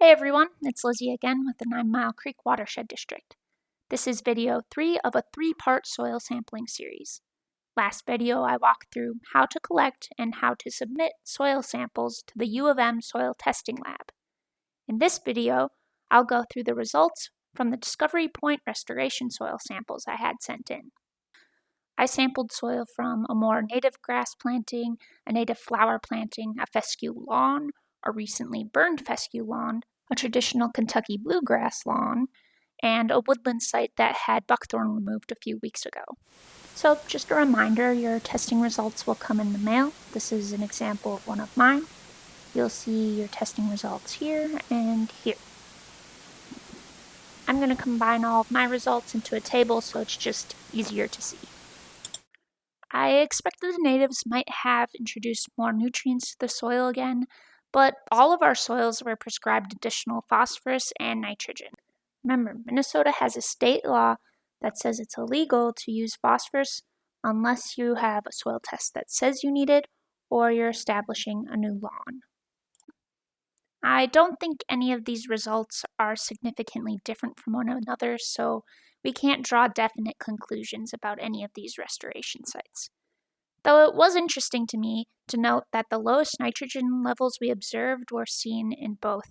Hey everyone, it's Lizzie again with the 9 Mile Creek Watershed District. This is video 3 of a 3-part soil sampling series. Last video I walked through how to collect and how to submit soil samples to the U of M Soil Testing Lab. In this video, I'll go through the results from the Discovery Point restoration soil samples I had sent in. I sampled soil from a more native grass planting, a native flower planting, a fescue lawn, a recently burned fescue lawn, a traditional Kentucky bluegrass lawn, and a woodland site that had buckthorn removed a few weeks ago. So just a reminder, your testing results will come in the mail. This is an example of one of mine. You'll see your testing results here and here. I'm going to combine all of my results into a table so it's just easier to see. I expected the natives might have introduced more nutrients to the soil again, but all of our soils were prescribed additional phosphorus and nitrogen. Remember, Minnesota has a state law that says it's illegal to use phosphorus unless you have a soil test that says you need it or you're establishing a new lawn. I don't think any of these results are significantly different from one another, so we can't draw definite conclusions about any of these restoration sites. Though it was interesting to me to note that the lowest nitrogen levels we observed were seen in both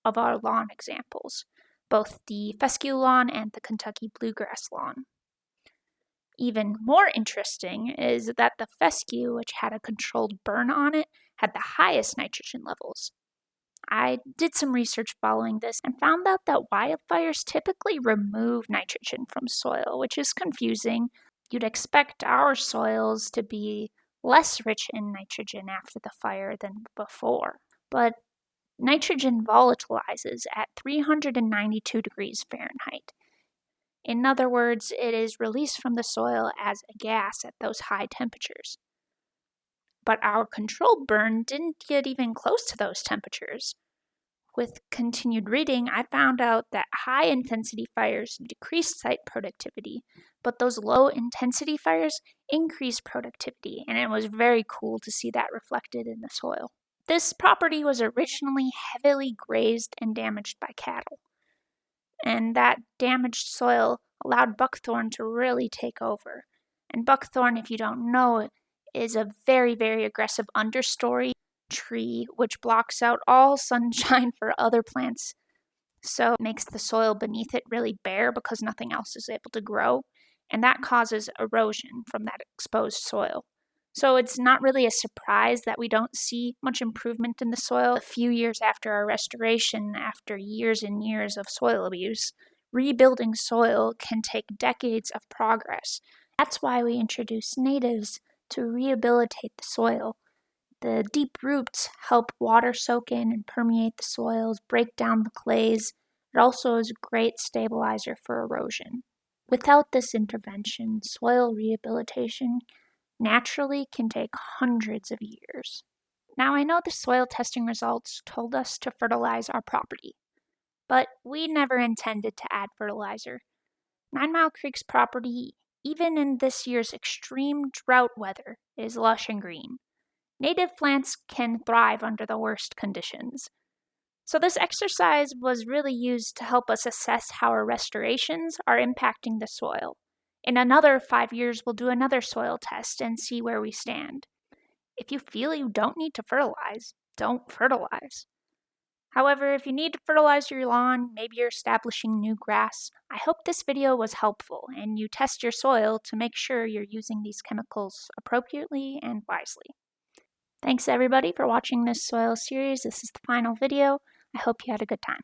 of our lawn examples, both the fescue lawn and the Kentucky bluegrass lawn. Even more interesting is that the fescue, which had a controlled burn on it, had the highest nitrogen levels. I did some research following this and found out that wildfires typically remove nitrogen from soil, which is confusing. You'd expect our soils to be less rich in nitrogen after the fire than before, but nitrogen volatilizes at 392 degrees Fahrenheit. In other words, it is released from the soil as a gas at those high temperatures. But our controlled burn didn't get even close to those temperatures. With continued reading, I found out that high-intensity fires decrease site productivity, but those low-intensity fires increase productivity, and it was very cool to see that reflected in the soil. This property was originally heavily grazed and damaged by cattle, and that damaged soil allowed buckthorn to really take over. And buckthorn, if you don't know, is a very, very aggressive understory tree which blocks out all sunshine for other plants, so it makes the soil beneath it really bare because nothing else is able to grow, and that causes erosion from that exposed soil. So it's not really a surprise that we don't see much improvement in the soil a few years after our restoration, after years and years of soil abuse. Rebuilding soil can take decades of progress. That's why we introduce natives to rehabilitate the soil. The deep roots help water soak in and permeate the soils, break down the clays. It also is a great stabilizer for erosion. Without this intervention, soil rehabilitation naturally can take hundreds of years. Now, I know the soil testing results told us to fertilize our property, but we never intended to add fertilizer. 9 Mile Creek's property, even in this year's extreme drought weather, is lush and green. Native plants can thrive under the worst conditions. So this exercise was really used to help us assess how our restorations are impacting the soil. In another 5 years, we'll do another soil test and see where we stand. If you feel you don't need to fertilize, don't fertilize. However, if you need to fertilize your lawn, maybe you're establishing new grass, I hope this video was helpful and you test your soil to make sure you're using these chemicals appropriately and wisely. Thanks everybody for watching this soil series. This is the final video. I hope you had a good time.